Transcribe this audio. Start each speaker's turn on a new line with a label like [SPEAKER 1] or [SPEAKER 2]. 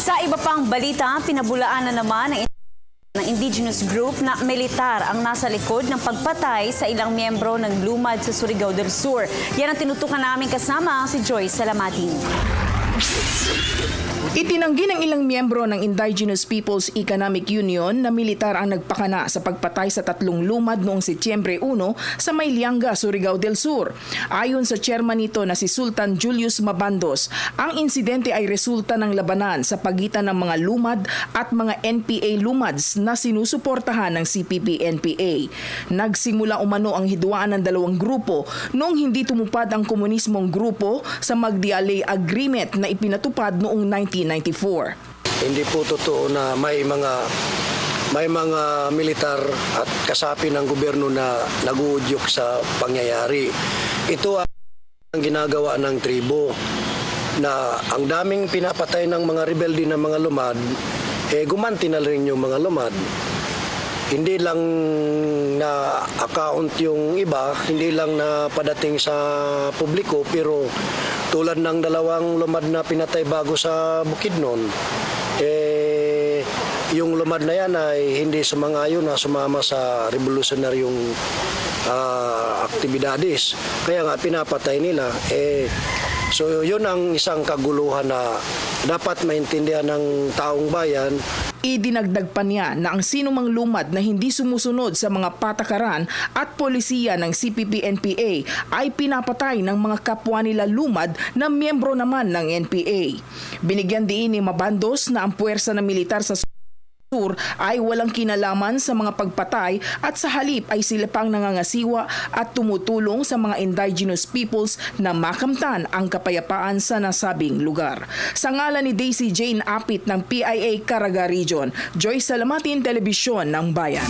[SPEAKER 1] Sa iba pang balita, pinabulaan na naman ng indigenous group na militar ang nasa likod ng pagpatay sa ilang miyembro ng Lumad sa Surigao del Sur. Yan ang tinutukan namin kasama si Joyce Salamatin.
[SPEAKER 2] Itinanggi ng ilang miyembro ng Indigenous Peoples Economic Union na militar ang nagpakana sa pagpatay sa 3 lumad noong Setyembre 1 sa Maylianga, Surigao del Sur. Ayon sa chairman nito na si Sultan Julius Mabandos, ang insidente ay resulta ng labanan sa pagitan ng mga lumad at mga NPA lumads na sinusuportahan ng CPP-NPA. Nagsimula umano ang hidwaan ng dalawang grupo noong hindi tumupad ang komunismong grupo sa Magdialay Agreement na ipinatupad noong 1994.
[SPEAKER 3] Hindi po totoo na may mga militar at kasapi ng gobyerno na naguudyok sa pangyayari. Ito ang ginagawa ng tribo na ang daming pinapatay ng mga rebelde ng mga lumad, gumanti na rin yung mga lumad. Hindi lang na account yung iba, hindi lang na padating sa publiko, pero tulad ng 2 lumad na pinatay bago sa Bukidnon, yung lumad na yan ay hindi sumang-ayon na sumama sa revolutionaryong aktibidades. Kaya nga pinapatay nila. So yun ang isang kaguluhan na dapat maintindihan ng taong bayan.
[SPEAKER 2] Idinagdag pa niya na ang sinumang lumad na hindi sumusunod sa mga patakaran at polisiya ng CPP-NPA ay pinapatay ng mga kapwa nila lumad na miyembro naman ng NPA. Binigyan diin ni Mabandos na ang puwersa ng militar sa Sur ay walang kinalaman sa mga pagpatay at sa halip ay sila pang nangangasiwa at tumutulong sa mga indigenous peoples na makamtan ang kapayapaan sa nasabing lugar. Sa ngalan ni Daisy Jane Apit ng PIA Caraga Region, Joyce Salamatin, Telebisyon ng Bayan.